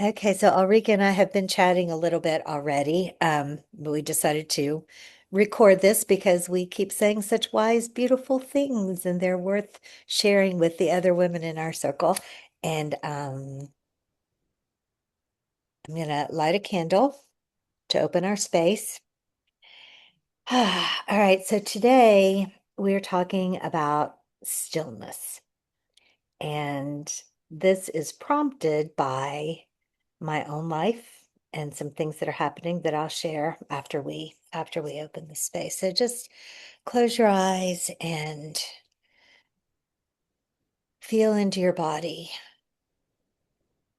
Okay, so Ulrika and I have been chatting a little bit already, but we decided to record this because we keep saying such wise, beautiful things, and they're worth sharing with the other women in our circle. And I'm gonna light a candle to open our space. All right, so today we're talking about stillness, and this is prompted by my own life and some things that are happening that I'll share after we open the space. So just close your eyes and feel into your body.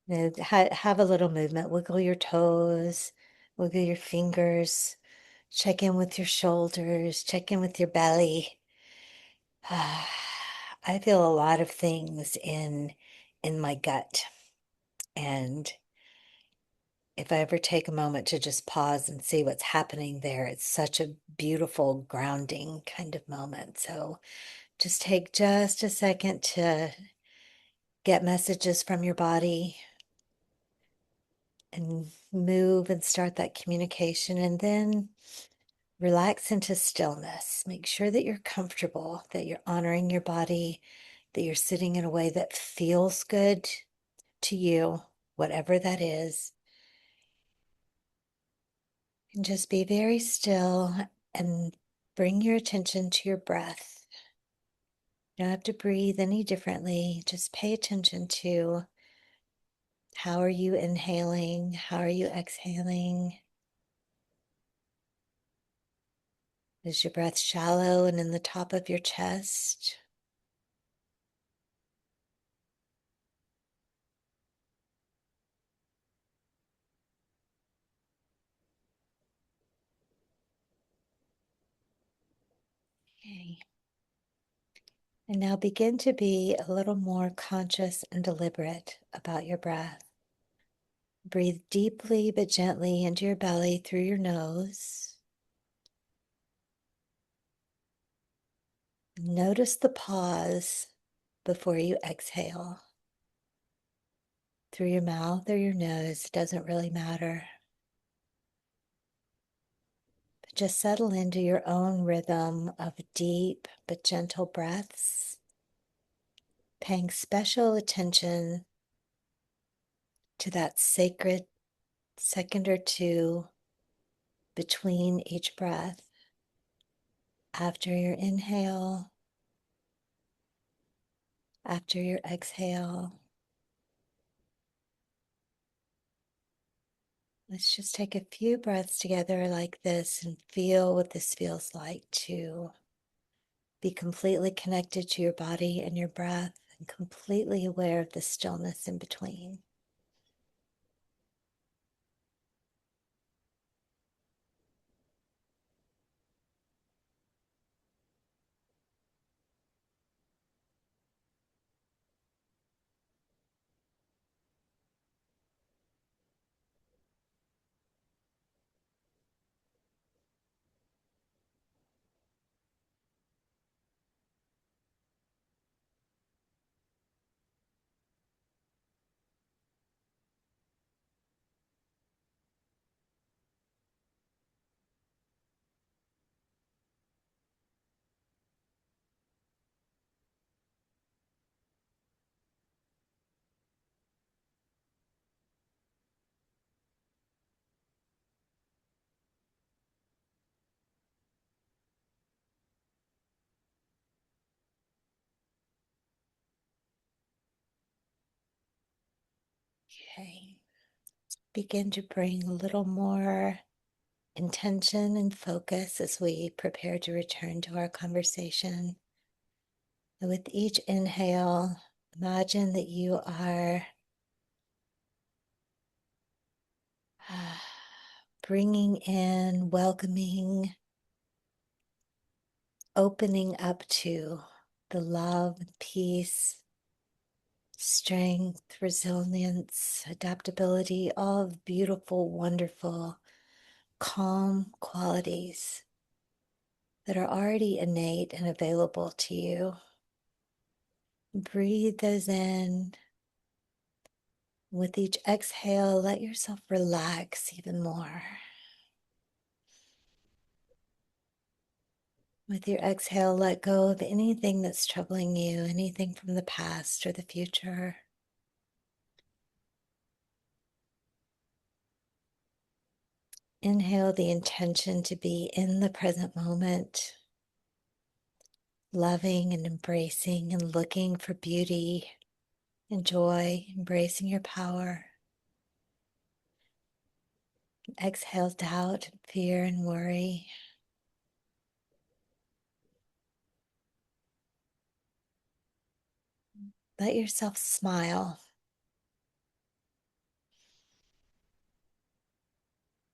Have a little movement. Wiggle your toes, wiggle your fingers, check in with your shoulders, check in with your belly. I feel a lot of things in my gut, and if I ever take a moment to just pause and see what's happening there, it's such a beautiful grounding kind of moment. So just take just a second to get messages from your body and move and start that communication, and then relax into stillness. Make sure that you're comfortable, that you're honoring your body, that you're sitting in a way that feels good to you, whatever that is. And just be very still and bring your attention to your breath. You don't have to breathe any differently. Just pay attention to how are you inhaling? How are you exhaling? Is your breath shallow and in the top of your chest? Okay. And now begin to be a little more conscious and deliberate about your breath. Breathe deeply but gently into your belly through your nose. Notice the pause before you exhale. Through your mouth or your nose, doesn't really matter. But just settle into your own rhythm of deep but gentle breaths, paying special attention to that sacred second or two between each breath. After your inhale, after your exhale, let's just take a few breaths together like this and feel what this feels like to be completely connected to your body and your breath and completely aware of the stillness in between. Okay. Begin to bring a little more intention and focus as we prepare to return to our conversation. And with each inhale, imagine that you are bringing in, welcoming, opening up to the love, peace, strength, resilience, adaptability, all of beautiful, wonderful, calm qualities that are already innate and available to you. Breathe those in, With each exhale, let yourself relax even more. With your exhale, let go of anything that's troubling you, anything from the past or the future. Inhale the intention to be in the present moment, loving and embracing and looking for beauty and joy, embracing your power. Exhale doubt, fear, and worry. Let yourself smile.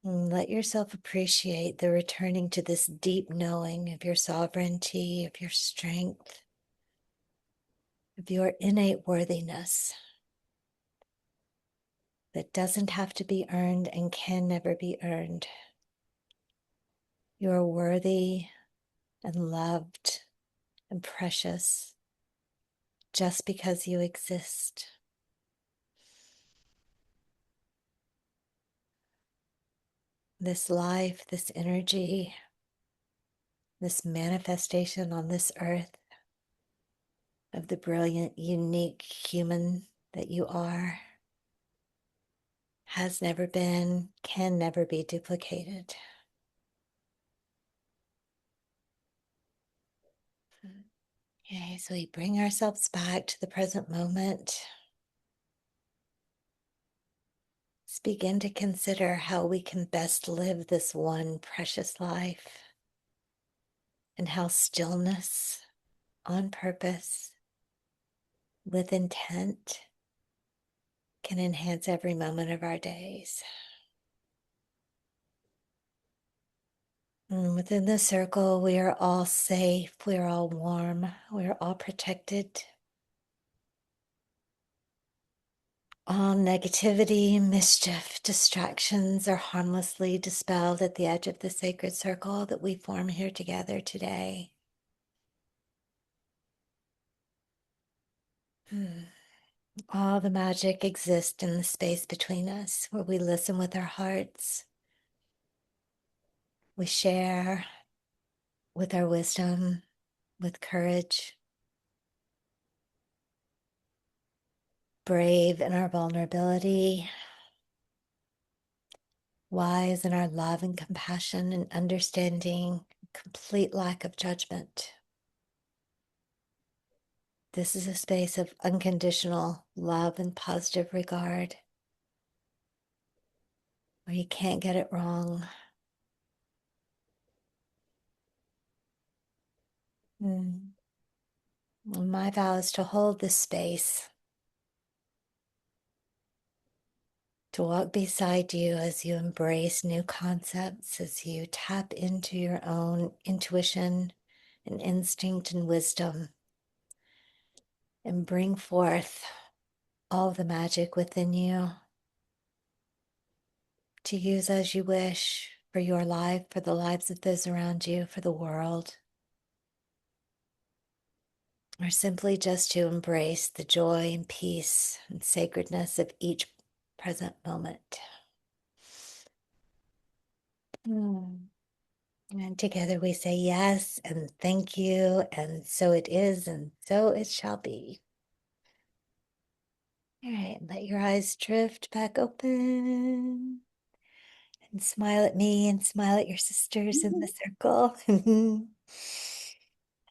And let yourself appreciate the returning to this deep knowing of your sovereignty, of your strength, of your innate worthiness that doesn't have to be earned and can never be earned. You are worthy and loved and precious just because you exist. This life, this energy, this manifestation on this earth of the brilliant, unique human that you are has never been, can never be duplicated. Okay, so we bring ourselves back to the present moment. Let's begin to consider how we can best live this one precious life and how stillness on purpose with intent can enhance every moment of our days. And within the circle, we are all safe, we are all warm, we are all protected. All negativity, mischief, distractions are harmlessly dispelled at the edge of the sacred circle that we form here together today. All the magic exists in the space between us where we listen with our hearts. We share with our wisdom, with courage, brave in our vulnerability, wise in our love and compassion and understanding, complete lack of judgment. This is a space of unconditional love and positive regard where you can't get it wrong. Mm. My vow is to hold this space, to walk beside you as you embrace new concepts, as you tap into your own intuition and instinct and wisdom, and bring forth all the magic within you to use as you wish for your life, for the lives of those around you, for the world, or simply just to embrace the joy and peace and sacredness of each present moment. And together we say yes and thank you, and so it is, and so it shall be. All right, let your eyes drift back open and smile at me and smile at your sisters in the circle.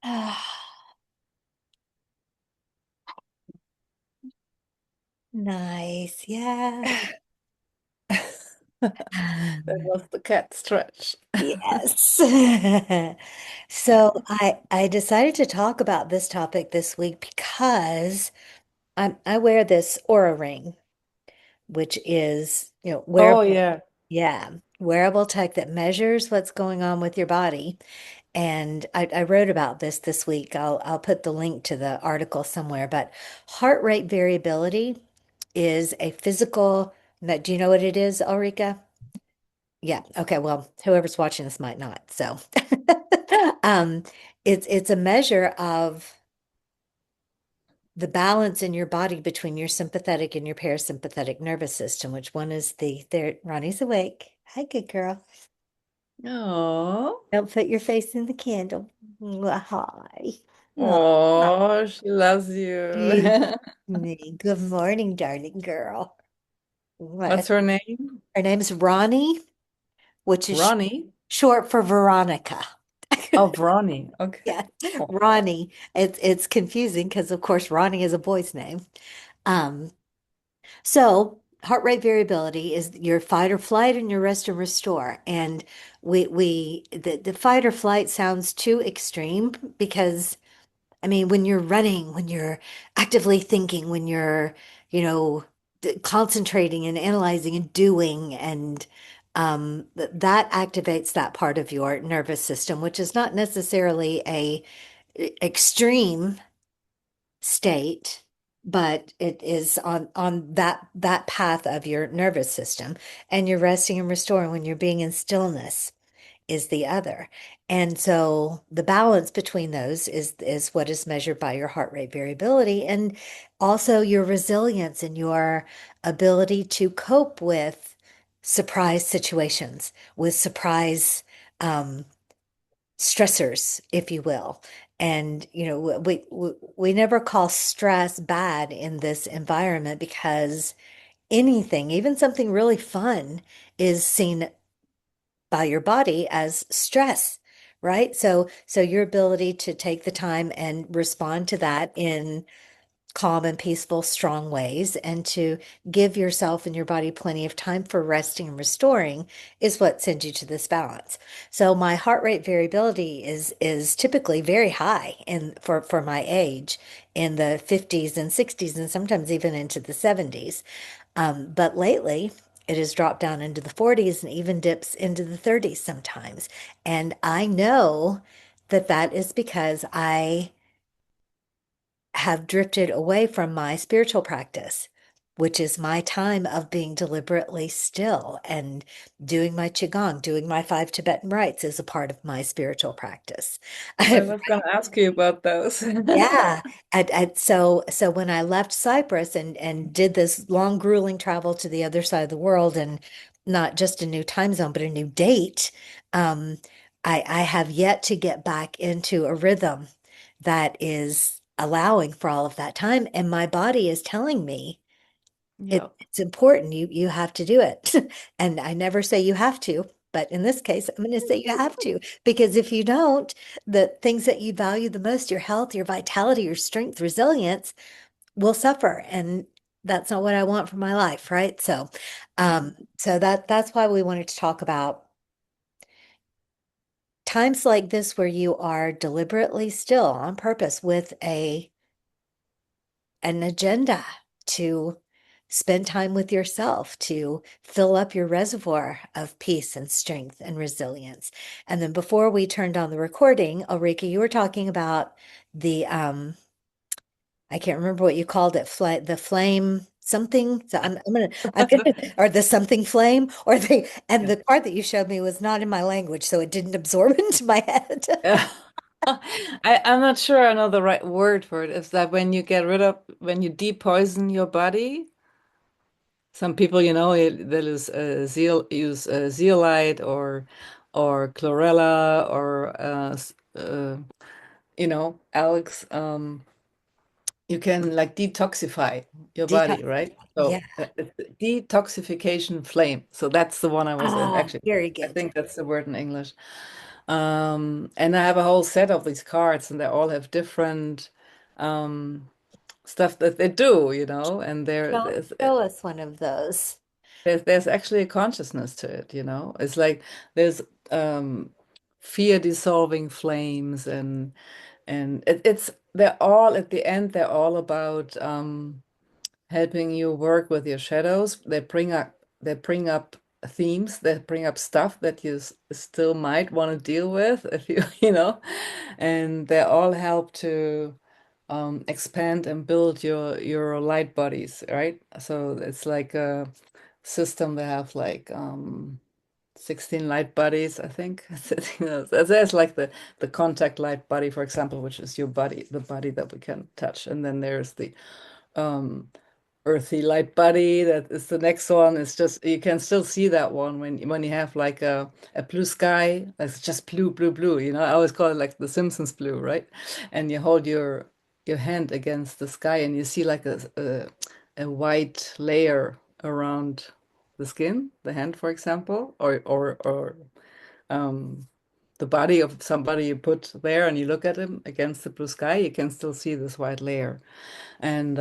Ah, nice, yeah. That was the cat stretch. Yes. So I decided to talk about this topic this week because I wear this aura ring, which is, Oh wearable, yeah. yeah, wearable tech that measures what's going on with your body. And I wrote about this week. I'll put the link to the article somewhere, but heart rate variability is a physical, do you know what it is, Ulrika? Yeah. Okay. Well, whoever's watching this might not. So, um, it's a measure of the balance in your body between your sympathetic and your parasympathetic nervous system. Which one is there? Ronnie's awake. Hi, good girl. Oh, Don't put your face in the candle. Hi. Oh, oh, she loves you. excuse me. Good morning, darling girl. What's What? her name? Her name's Ronnie, which is Ronnie. short for Veronica. Oh, Ronnie. Okay. Yeah, Oh, Ronnie. It's confusing because of course Ronnie is a boy's name. Um, so heart rate variability is your fight or flight and your rest and restore. And the fight or flight sounds too extreme because I mean, when you're running, when you're actively thinking, when you're, concentrating and analyzing and doing, and that activates that part of your nervous system, which is not necessarily a extreme state, but it is on that path of your nervous system, and you're resting and restoring when you're being in stillness is the other. And so the balance between those is what is measured by your heart rate variability and also your resilience and your ability to cope with surprise situations, with surprise stressors, if you will. And we never call stress bad in this environment because anything, even something really fun, is seen by your body as stress, right? So your ability to take the time and respond to that in calm and peaceful, strong ways, and to give yourself and your body plenty of time for resting and restoring is what sends you to this balance. So my heart rate variability is typically very high in for my age in the 50s and 60s and sometimes even into the 70s. But lately, it has dropped down into the 40s and even dips into the 30s sometimes. And I know that that is because I have drifted away from my spiritual practice, which is my time of being deliberately still and doing my Qigong, doing my five Tibetan rites is a part of my spiritual practice. I was gonna ask you about those. Yeah. So when I left Cyprus and did this long, grueling travel to the other side of the world and not just a new time zone, but a new date, um, I have yet to get back into a rhythm that is allowing for all of that time. And my body is telling me Yeah. it's important. You have to do it. And I never say you have to, but in this case, I'm going to say you have to because if you don't, the things that you value the most, your health, your vitality, your strength, resilience, will suffer. And that's not what I want for my life, right? So, Mm. that's why we wanted to talk about times like this where you are deliberately still on purpose with a an agenda to spend time with yourself, to fill up your reservoir of peace and strength and resilience. And then before we turned on the recording, Ulrika, you were talking about the I can't remember what you called it, the flame something. So I'm gonna or the something flame or and Yeah. the part that you showed me was not in my language, so it didn't absorb into my head. Yeah. I'm not sure I know the right word for it. It's that when you depoison your body, some people, they'll use zeolite or chlorella or Alex. You can like detoxify your body, Detox. right? Yeah. So it's the detoxification flame. So that's the one I was Ah, actually. very I good. think that's the word in English. And I have a whole set of these cards, and they all have different stuff that they do, and Show, show us one of those. there's actually a consciousness to it, It's like there's um fear dissolving flames and it's they're all at the end, they're all about helping you work with your shadows. They bring up themes, they bring up stuff that you still might want to deal with if you and they all help to expand and build your light bodies, right? So it's like a system. They have like 16 light bodies, I think. You know, there's like the contact light body, for example, which is your body, the body that we can touch. And then there's the um earthy light body that is the next one. It's just you can still see that one when you have like a blue sky that's just blue, blue, blue. You know, I always call it like the Simpsons blue, right? And you hold your hand against the sky and you see like a white layer around the skin, the hand, for example, or um the body of somebody you put there and you look at him against the blue sky, you can still see this white layer. And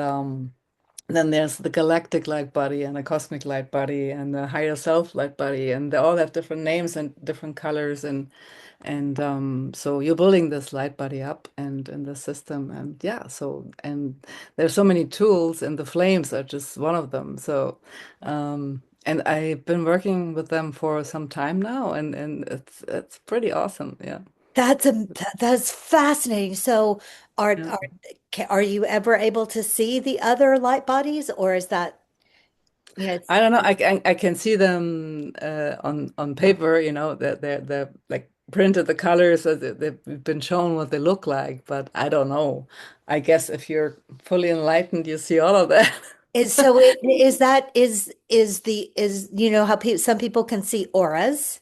then there's the galactic light body and a cosmic light body and the higher self light body, and they all have different names and different colors, and so you're building this light body up and in the system, and yeah, so and there's so many tools, and the flames are just one of them. So, and I've been working with them for some time now, and it's pretty awesome. Yeah. That's fascinating. So Yeah. are you ever able to see the other light bodies, or is that, it's I don't know. I can see them on paper, you know, that they're like printed the colors so that they've been shown what they look like, but I don't know. I guess if you're fully enlightened, you see all of that. so is that is the is you know how some people can see auras?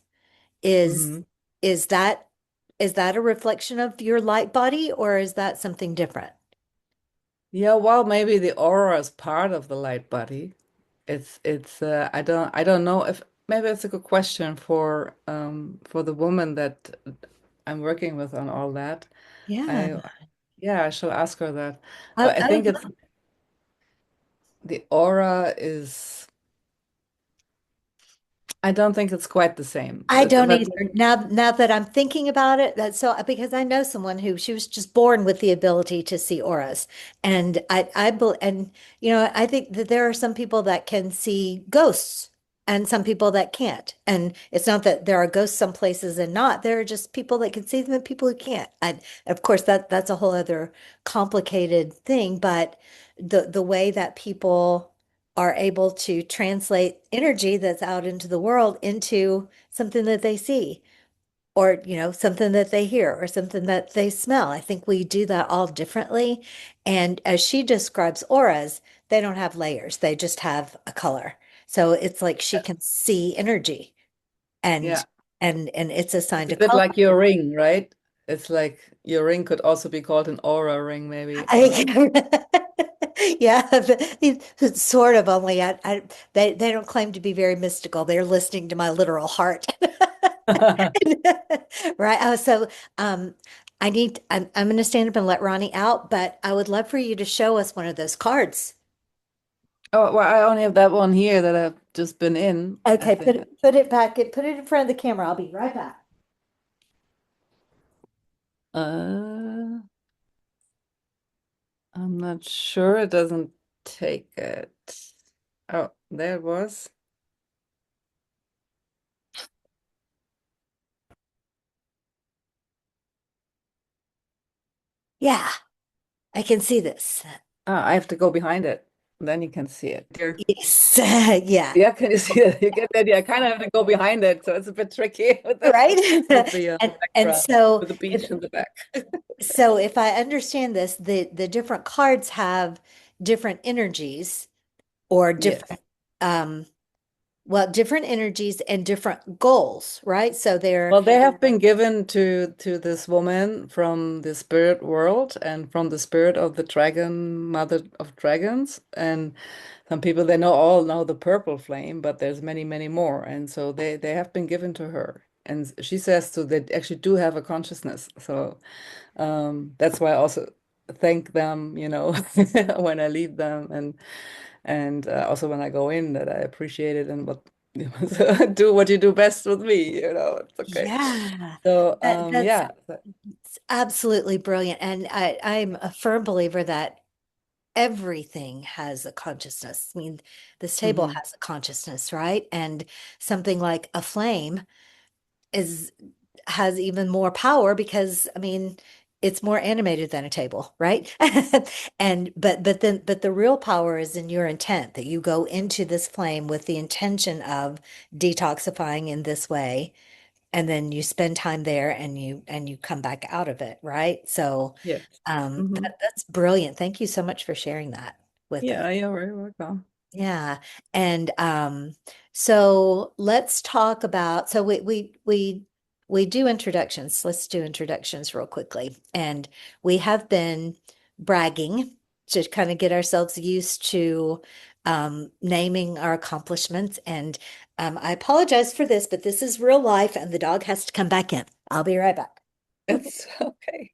Is Hmm. is that is that a reflection of your light body, or is that something different? Yeah, well, maybe the aura is part of the light body. It's I don't know if maybe it's a good question for the woman that I'm working with on all that. Yeah. I Yeah, I shall ask her that. I, But I I think would it's the aura is, I don't think it's quite the same. I don't But either. Now that I'm thinking about it, that's so because I know someone who she was just born with the ability to see auras, and and I think that there are some people that can see ghosts, and some people that can't. And it's not that there are ghosts some places and not. There are just people that can see them and people who can't. And of course, that's a whole other complicated thing. But the way that people are able to translate energy that's out into the world into something that they see, or something that they hear, or something that they smell. I think we do that all differently. And as she describes auras, they don't have layers, they just have a color. So it's like she can see energy, and yeah, and it's it's assigned a a bit color. like your ring, right? It's like your ring could also be called an aura ring, maybe. Yeah, it's sort of, only they don't claim to be very mystical. They're listening to my literal heart. Right. Oh, so um, I'm going to stand up and let Ronnie out, but I would love for you to show us one of those cards. Oh, well, I only have that one here that I've just been in, I Okay, think. put it back, put it in front of the camera. I'll be right back. Uh, I'm not sure. It doesn't take it. Oh, there it was. Yeah, I can see this. Ah, I have to go behind it. Then you can see it. Here. Yes. Yeah. Yeah, can you see it? You get the idea. I kind of have to go behind it, so it's a bit tricky with the Right. And background, so with the if beach in the back. if I understand this, the different cards have different energies, or Yes. different um different energies and different goals, right? So they're Well, they have been given to this woman from the spirit world and from the spirit of the dragon, mother of dragons. And some people they all know the purple flame, but there's many, many more. And so they have been given to her. And she says so they actually do have a consciousness. So that's why I also thank them, you know, when I leave them, and also when I go in, that I appreciate it, and what so do what you do best with me, you know, it's okay. yeah. So That's yeah. absolutely brilliant. And I'm a firm believer that everything has a consciousness. I mean, this table Hmm. has a consciousness, right? And something like a flame is has even more power, because I mean, it's more animated than a table, right? And but the real power is in your intent that you go into this flame with the intention of detoxifying in this way, and then you spend time there and you come back out of it, right? So Yes. Hmm. that's brilliant. Thank you so much for sharing that with us. Yeah, you're very welcome. Yeah. And so let's talk about so we do introductions. Let's do introductions real quickly. And we have been bragging to kind of get ourselves used to naming our accomplishments. And I apologize for this, but this is real life and the dog has to come back in. I'll be right back. It's okay.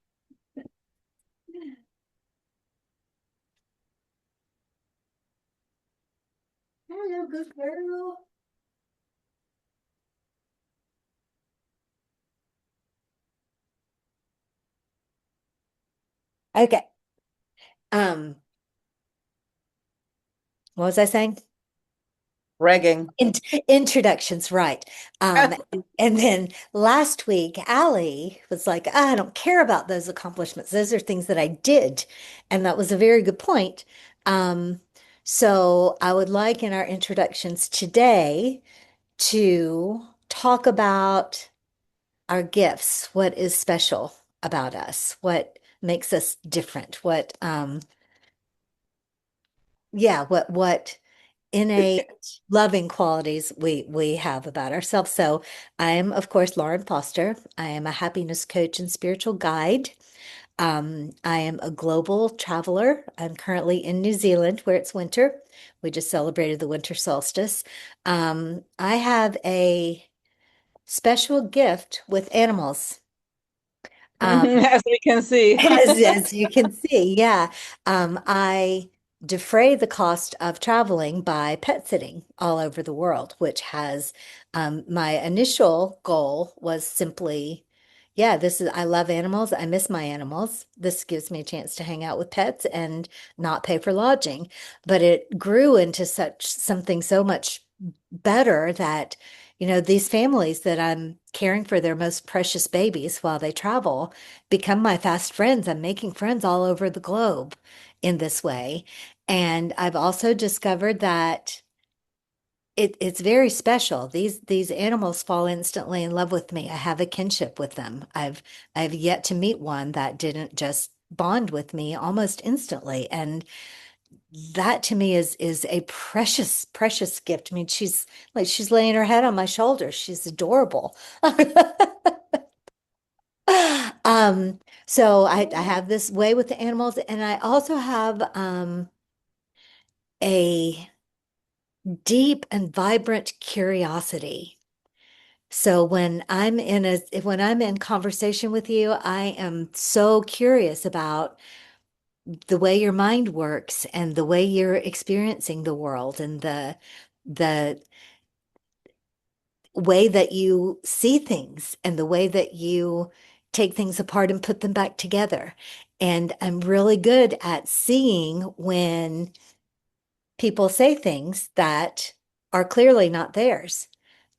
Hello, good girl. Okay. Um, what was I saying? Bragging. In introductions, right. And then last week, Allie was like, I don't care about those accomplishments. Those are things that I did. And that was a very good point. Um, so I would like in our introductions today to talk about our gifts, what is special about us, what makes us different, what innate loving qualities we have about ourselves. So I am, of course, Lauren Foster. I am a happiness coach and spiritual guide. I am a global traveler. I'm currently in New Zealand where it's winter. We just celebrated the winter solstice. I have a special gift with animals. Um, As we can see. as you can see, yeah. I defray the cost of traveling by pet sitting all over the world, which has my initial goal was simply, yeah, I love animals. I miss my animals. This gives me a chance to hang out with pets and not pay for lodging. But it grew into such something so much better that, these families that I'm caring for their most precious babies while they travel become my fast friends. I'm making friends all over the globe in this way. And I've also discovered that it's very special. These animals fall instantly in love with me. I have a kinship with them. I've yet to meet one that didn't just bond with me almost instantly. And that to me is a precious, precious gift. I mean, she's laying her head on my shoulder. She's adorable. Um, so I have this way with the animals, and I also have a deep and vibrant curiosity. So when I'm in conversation with you, I am so curious about the way your mind works and the way you're experiencing the world and the way that you see things and the way that you take things apart and put them back together. And I'm really good at seeing when people say things that are clearly not theirs.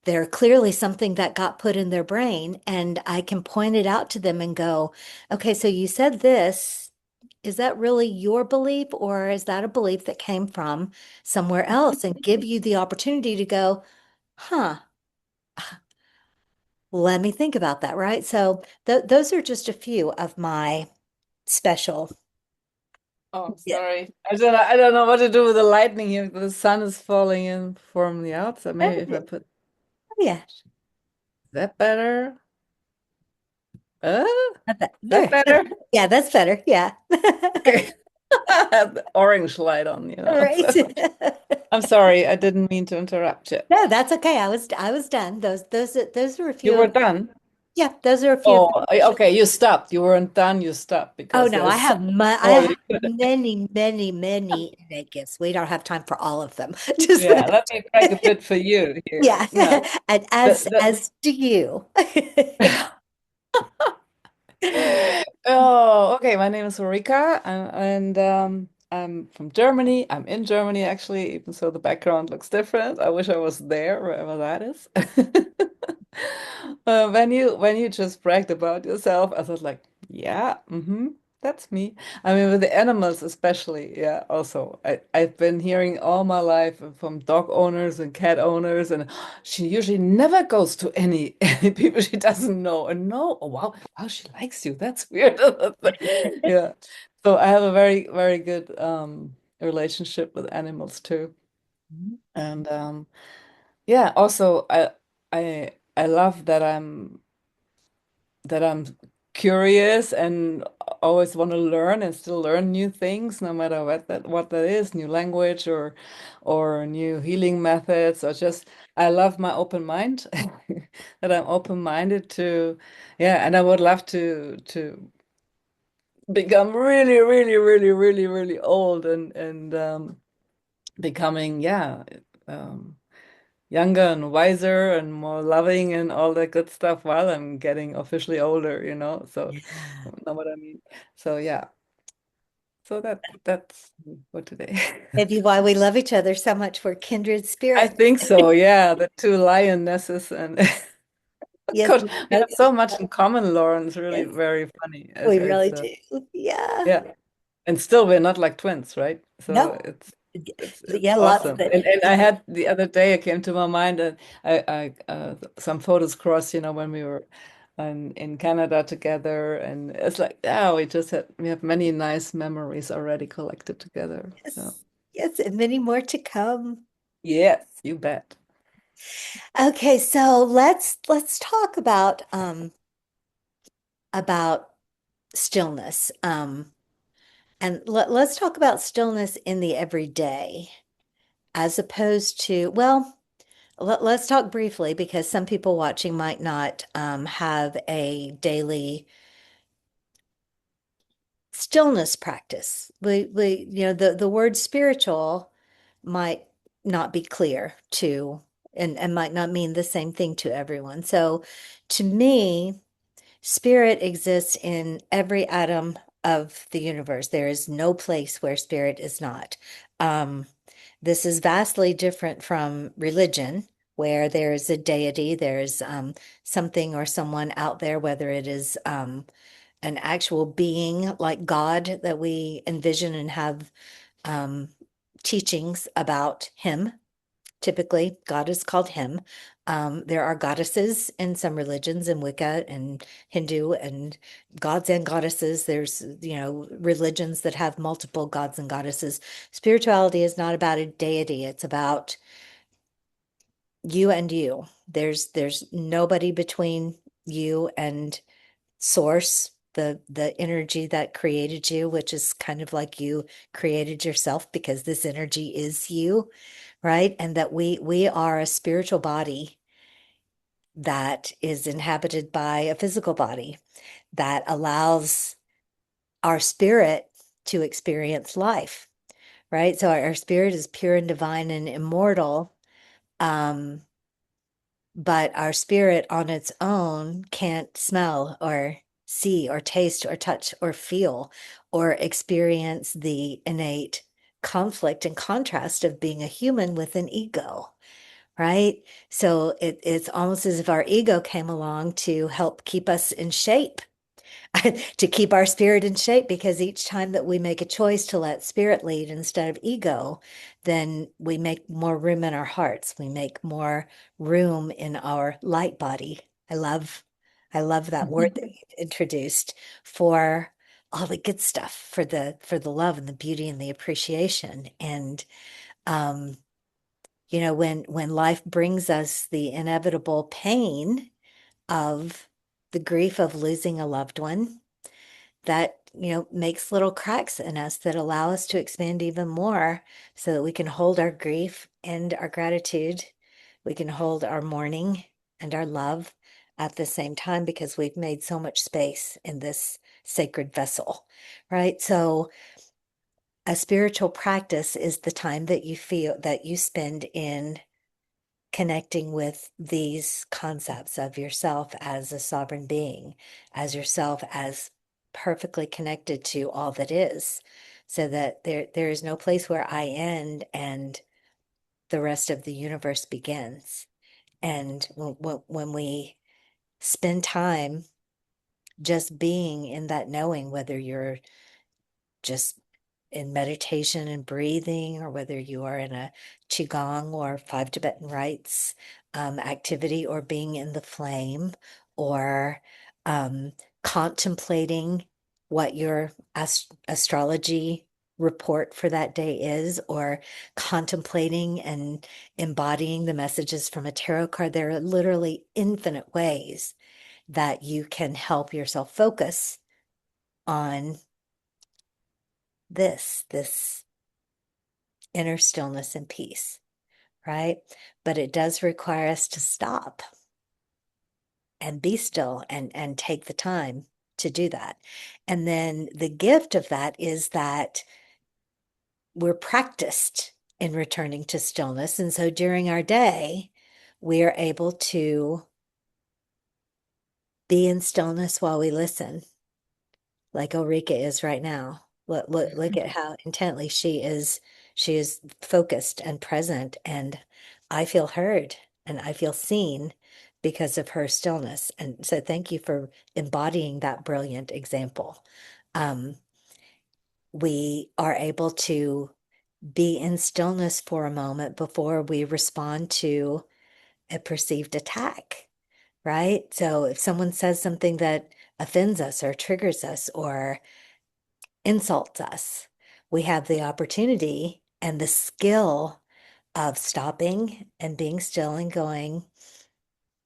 They're clearly something that got put in their brain, and I can point it out to them and go, okay, so you said this. Is that really your belief, or is that a belief that came from somewhere else? And give you the opportunity to go, huh, let me think about that, right? So those are just a few of my special. Oh, Yeah. sorry. I don't know what to do with the lightning here. The sun is falling in from the outside. Maybe if I Oh, put yeah. that better. Is that There. better? Yeah, that's better. Yeah. Okay. I have the orange light on, All right. so I'm sorry, I didn't mean to interrupt you. No, that's okay. I was done. Those are a You few were of done? yeah, those are a few of Oh, the special. okay, you stopped. You weren't done, you stopped Oh because no, there's so I more you have could. many, many, many innate gifts. We don't have time for all of them. Just Yeah, let me brag a bit for you here. yeah. No, And the as do you. Oh, okay. My name is Ulrika, and I'm from Germany. I'm in Germany actually, even so the background looks different. I wish I was there, wherever that is. When you just bragged about yourself, I thought like, Yeah, that's me. I mean, with the animals especially, yeah, also. I've been hearing all my life from dog owners and cat owners, and she usually never goes to any people she doesn't know. And no, oh wow, wow, she likes you. That's weird. Yeah. So I have a very, very good relationship with animals too. And yeah, also I love that I'm curious and always want to learn and still learn new things, no matter what that is, new language or new healing methods, or just I love my open mind, that I'm open-minded to, yeah, and I would love to become really, really, really, really, really old and becoming, yeah, um younger and wiser and more loving and all that good stuff while I'm getting officially older, So Yeah. know what I mean? So yeah. So that's for today. Maybe why we love each other so much. We're kindred I spirits. think so, yeah. The two lionesses and Yes, God, we have so much in common, Lauren. It's really yes, very funny. we It's really do. Yeah. yeah. And still we're not like twins, right? So No. it's Yeah, lots of awesome. it. And I had the other day, it came to my mind that I some photos crossed, when we were in Canada together, and it's like, yeah, we have many nice memories already collected together. So Yes, yes, and many more to come. yes, you bet. Okay, so let's talk about stillness. And let's talk about stillness in the everyday as opposed to, well, let's talk briefly because some people watching might not have a daily stillness practice. The word spiritual might not be clear to, and might not mean the same thing to everyone. So to me, spirit exists in every atom of the universe. There is no place where spirit is not. Um, this is vastly different from religion, where there is a deity, there's something or someone out there, whether it is an actual being like God that we envision and have um, teachings about him. Typically, God is called him. There are goddesses in some religions, in Wicca and Hindu, and gods and goddesses. There's, religions that have multiple gods and goddesses. Spirituality is not about a deity, it's about you and you. There's nobody between you and source, the energy that created you, which is kind of like you created yourself because this energy is you, right? And that we are a spiritual body that is inhabited by a physical body that allows our spirit to experience life, right? So our spirit is pure and divine and immortal. Um, but our spirit on its own can't smell or see or taste or touch or feel or experience the innate conflict and contrast of being a human with an ego, right? So it's almost as if our ego came along to help keep us in shape, to keep our spirit in shape, because each time that we make a choice to let spirit lead instead of ego, then we make more room in our hearts. We make more room in our light body. I love, I love that word that you've introduced for all the good stuff, for the love and the beauty and the appreciation. And um, when life brings us the inevitable pain of the grief of losing a loved one, that makes little cracks in us that allow us to expand even more so that we can hold our grief and our gratitude. We can hold our mourning and our love at the same time because we've made so much space in this sacred vessel, right? So a spiritual practice is the time that you feel that you spend in connecting with these concepts of yourself as a sovereign being, as yourself as perfectly connected to all that is, so that there is no place where I end and the rest of the universe begins. And when we spend time just being in that knowing, whether you're just in meditation and breathing, or whether you are in a qigong or five Tibetan rites activity, or being in the flame, or um, contemplating what your astrology report for that day is, or contemplating and embodying the messages from a tarot card. There are literally infinite ways that you can help yourself focus on this inner stillness and peace, right? But it does require us to stop and be still and take the time to do that. And then the gift of that is that we're practiced in returning to stillness. And so during our day, we are able to be in stillness while we listen, like Ulrika is right now. Look at how intently she is focused and present, and I feel heard and I feel seen because of her stillness. And so thank you for embodying that brilliant example. Um, we are able to be in stillness for a moment before we respond to a perceived attack, right? So if someone says something that offends us or triggers us or insults us, we have the opportunity and the skill of stopping and being still and going,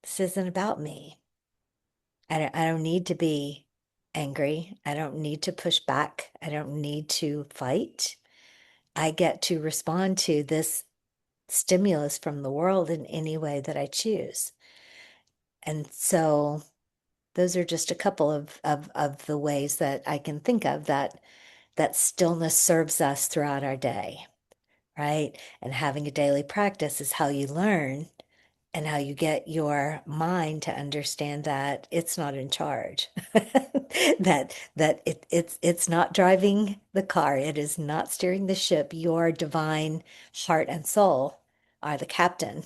this isn't about me. I don't need to be angry. I don't need to push back. I don't need to fight. I get to respond to this stimulus from the world in any way that I choose. And so those are just a couple of the ways that I can think of that stillness serves us throughout our day, right? And having a daily practice is how you learn and how you get your mind to understand that it's not in charge. That it's not driving the car, it is not steering the ship. Your divine heart and soul are the captain,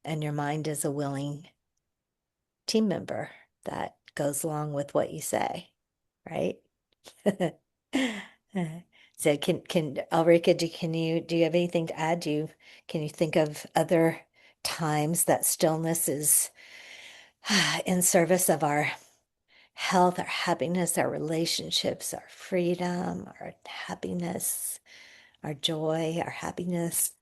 and your mind is a willing team member that goes along with what you say, right? So can Ulrika, do you have anything to add? Can you think of other times that stillness is in service of our health, our happiness, our relationships, our freedom, our happiness, our joy, our happiness?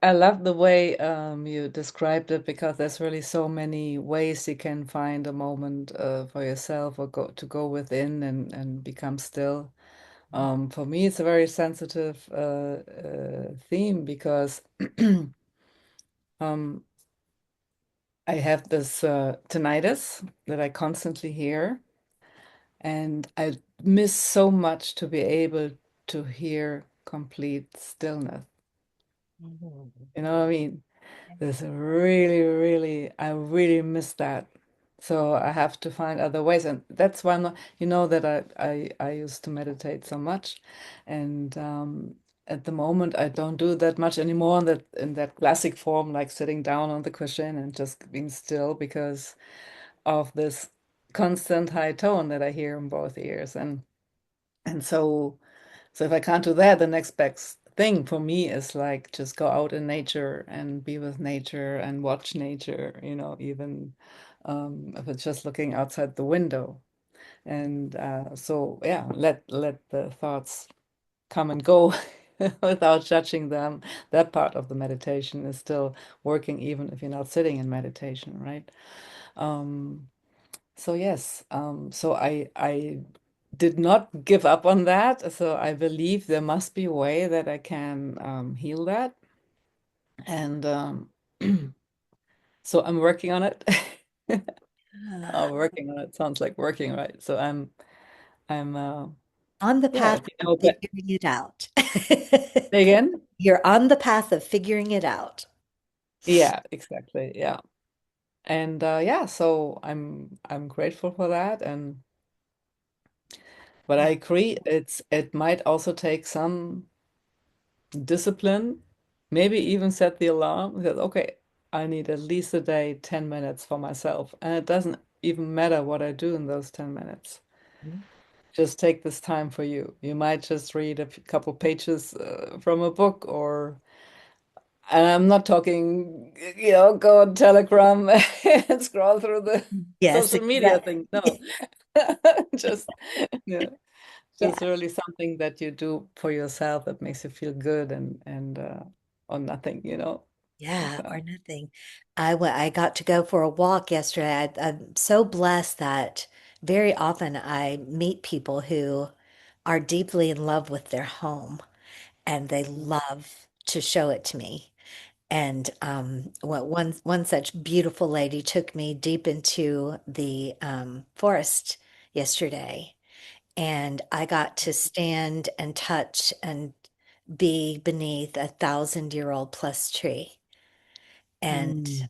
I love the way you described it because there's really so many ways you can find a moment for yourself or go within and become still. For me, it's a very sensitive theme because um, I have this tinnitus that I constantly hear, and I miss so much to be able to hear complete stillness. Mhm. You know what I mean? This really, really, I really miss that. So I have to find other ways, and that's why I'm not, you know, that I used to meditate so much, and at the moment I don't do that much anymore in that classic form, like sitting down on the cushion and just being still because of this constant high tone that I hear in both ears, and so if I can't do that, the next best thing for me is like just go out in nature and be with nature and watch nature, you know, even if it's just looking outside the window. And so yeah, let the thoughts come and go without judging them. That part of the meditation is still working even if you're not sitting in meditation, right? Um, so yes, so I did not give up on that. So I believe there must be a way that I can heal that, and so I'm working on it. Ah, I'm working on it. Sounds like working, right? So I'm on the yeah, path if you of know, but figuring it out. say again. You're on the path of figuring it out. Yeah, exactly. Yeah, and yeah, so I'm grateful for that, and but I agree, it might also take some discipline, maybe even set the alarm that, okay, I need at least a day, 10 minutes for myself. And it doesn't even matter what I do in those 10 minutes. Mhm. Just take this time for you. You might just read couple pages from a book, or, and I'm not talking, go on Telegram and scroll through the Yes, social media exactly. thing. No, just, yeah, Yeah, just really something that you do for yourself that makes you feel good, and or nothing. yeah, So, or nothing. I got to go for a walk yesterday. I'm so blessed that very often I meet people who are deeply in love with their home and they love to show it to me. And one such beautiful lady took me deep into the forest yesterday, and I got to stand and touch and be beneath 1,000-year-old plus tree. And mm,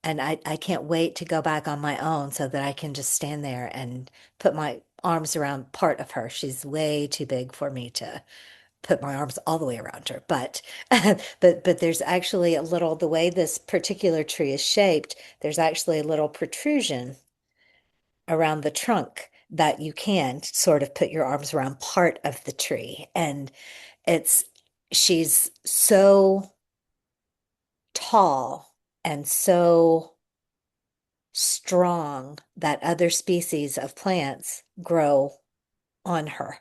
and I can't wait to go back on my own so that I can just stand there and put my arms around part of her. She's way too big for me to put my arms all the way around her. But but there's actually a little, the way this particular tree is shaped, there's actually a little protrusion around the trunk that you can sort of put your arms around part of the tree. And it's she's so tall and so strong that other species of plants grow on her.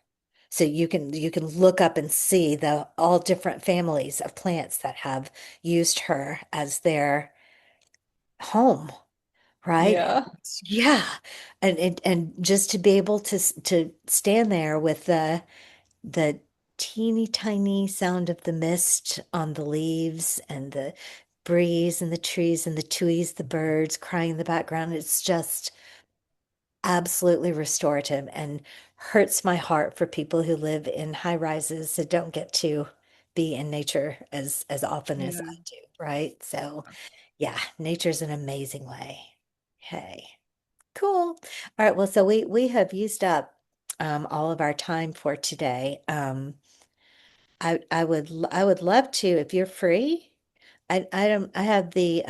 So you can look up and see the all different families of plants that have used her as their home, right? yeah, Yeah. And just to be able to stand there with the teeny tiny sound of the mist on the leaves and the breeze and the trees and the tuis, the birds crying in the background, it's just absolutely restorative and hurts my heart for people who live in high rises that don't get to be in nature as often as I yeah. do, right? So yeah, nature's an amazing way. Hey, cool. All right, well, so we have used up all of our time for today. I would love to, if you're free. I don't I have the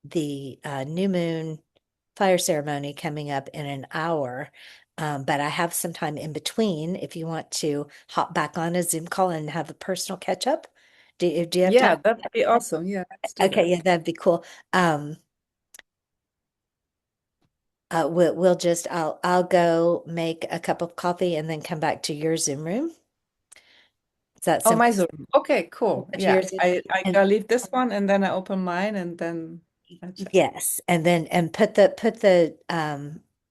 new moon fire ceremony coming up in an hour. But I have some time in between if you want to hop back on a Zoom call and have a personal catch up. Do you have time? Yeah, that'd be awesome. Yeah, let's do Okay, that. yeah, that'd be cool. Um, we'll just I'll go make a cup of coffee and then come back to your Zoom room. Is that Oh, simple? my Zoom. Okay, cool. To Yeah, your Zoom. I And gotta leave this one and then I open mine and then I check. yes, and then and put the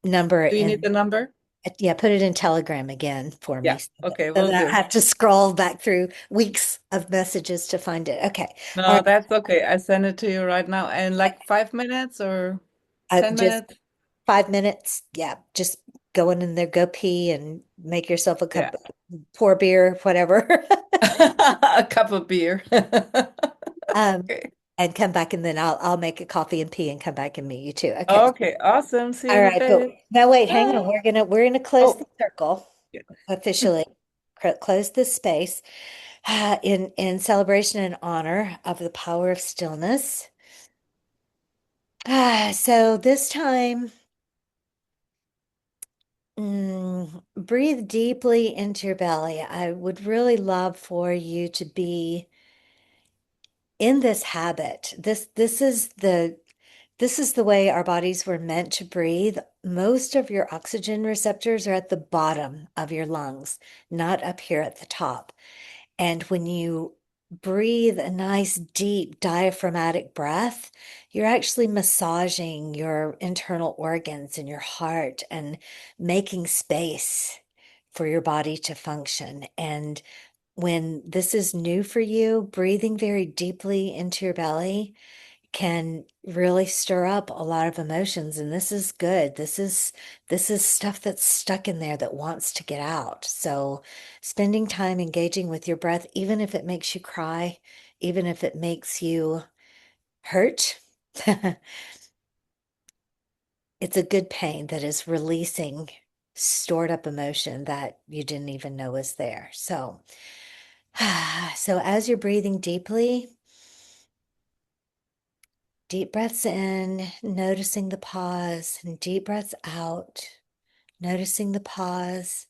number Do you need in. the number? Yeah, put it in Telegram again for me Yeah. so Okay, that will I do. have to scroll back through weeks of messages to find it. Okay. All No, right. that's okay. I send it to you right now. And like 5 minutes or 10 Just minutes? 5 minutes. Yeah. Just go in there, go pee and make yourself a Yeah. cup, pour beer, whatever. A cup of beer. Um, Okay. and come back and then I'll make a coffee and pee and come back and meet you too. Okay. Okay, awesome. See you All in a right, but bit. now wait, hang Bye. on. We're gonna close the Oh, circle yeah. officially. Close this space in celebration and honor of the power of stillness. So this time, breathe deeply into your belly. I would really love for you to be in this habit. This is the way our bodies were meant to breathe. Most of your oxygen receptors are at the bottom of your lungs, not up here at the top. And when you breathe a nice, deep diaphragmatic breath, you're actually massaging your internal organs and your heart and making space for your body to function. And when this is new for you, breathing very deeply into your belly can really stir up a lot of emotions, and this is good. This is stuff that's stuck in there that wants to get out. So spending time engaging with your breath, even if it makes you cry, even if it makes you hurt, it's a good pain that is releasing stored up emotion that you didn't even know was there. So so as you're breathing deeply, Deep breaths in, noticing the pause, and deep breaths out, noticing the pause.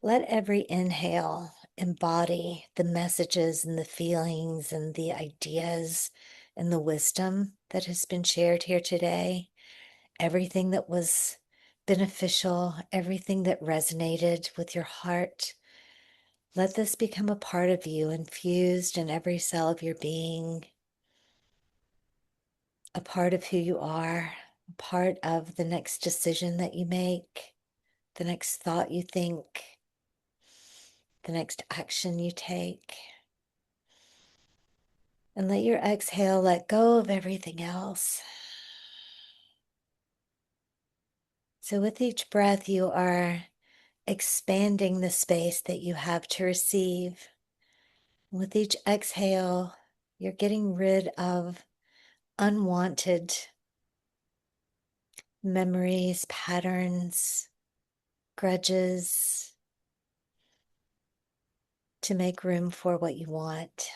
Let every inhale embody the messages and the feelings and the ideas and the wisdom that has been shared here today. Everything that was beneficial, everything that resonated with your heart. Let this become a part of you, infused in every cell of your being, a part of who you are, a part of the next decision that you make, the next thought you think, the next action you take. And let your exhale let go of everything else. So, with each breath, you are expanding the space that you have to receive. With each exhale, you're getting rid of unwanted memories, patterns, grudges to make room for what you want.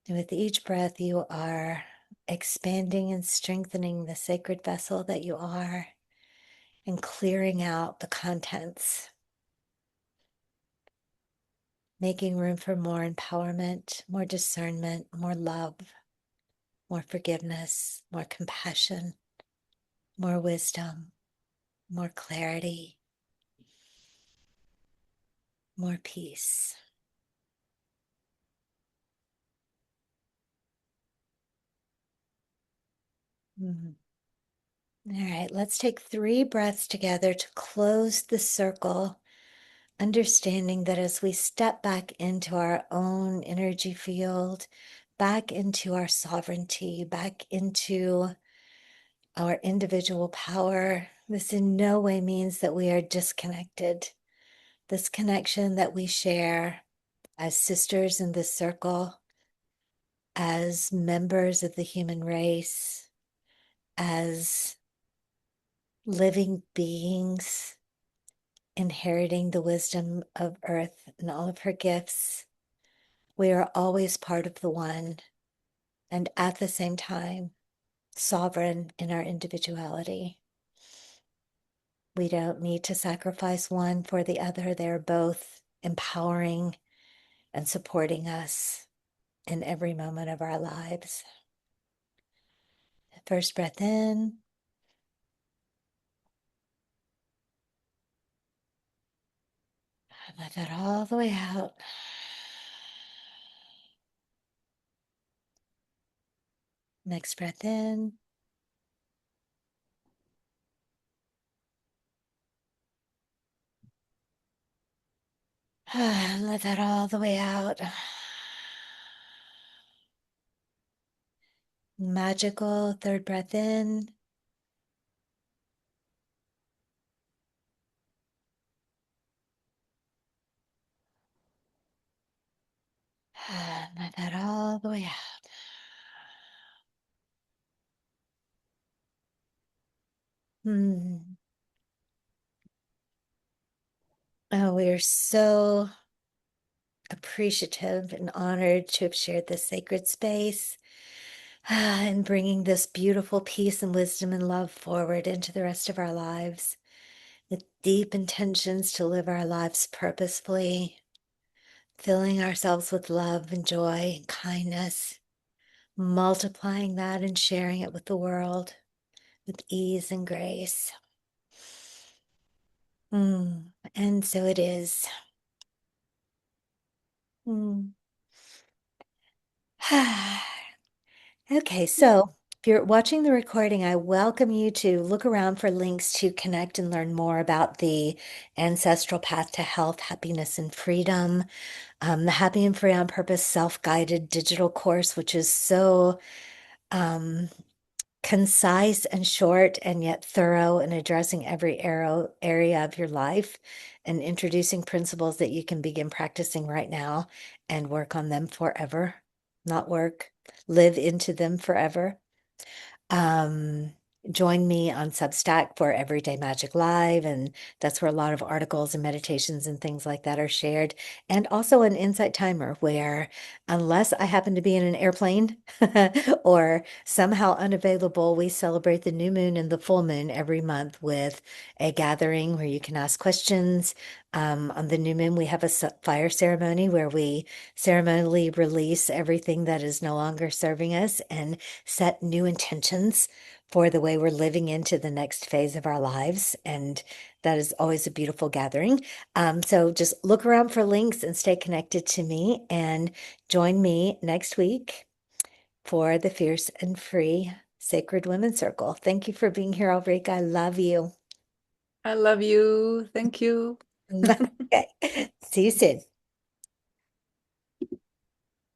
And with each breath, you are expanding and strengthening the sacred vessel that you are and clearing out the contents, making room for more empowerment, more discernment, more love, more forgiveness, more compassion, more wisdom, more clarity, more peace. Mhm. All right, let's take 3 breaths together to close the circle, understanding that as we step back into our own energy field, back into our sovereignty, back into our individual power, this in no way means that we are disconnected. This connection that we share as sisters in this circle, as members of the human race, as living beings inheriting the wisdom of earth and all of her gifts. We are always part of the one, and at the same time, sovereign in our individuality. We don't need to sacrifice one for the other. They're both empowering and supporting us in every moment of our lives. First breath in. Let that all the way out. Next breath in. Let that all the way out. Magical third breath in. Let that all the way out. Hmm. Oh, we are so appreciative and honored to have shared this sacred space and bringing this beautiful peace and wisdom and love forward into the rest of our lives with deep intentions to live our lives purposefully, filling ourselves with love and joy and kindness, multiplying that and sharing it with the world with ease and grace. And so it is. Mm. Okay, so if you're watching the recording, I welcome you to look around for links to connect and learn more about the ancestral path to health, happiness, and freedom. The Happy and Free on Purpose self-guided digital course, which is so concise and short and yet thorough in addressing every area of your life and introducing principles that you can begin practicing right now and work on them forever, not work, live into them forever. Um, join me on Substack for Everyday Magic Live, and that's where a lot of articles and meditations and things like that are shared. And also an insight timer where, unless I happen to be in an airplane or somehow unavailable, we celebrate the new moon and the full moon every month with a gathering where you can ask questions. On the new moon, we have a fire ceremony where we ceremonially release everything that is no longer serving us and set new intentions for the way we're living into the next phase of our lives. And that is always a beautiful gathering. So just look around for links and stay connected to me and join me next week for the Fierce and Free Sacred Women's Circle. Thank you for being here, Ulrika. I love you. I love you. Thank you. Okay. See you soon.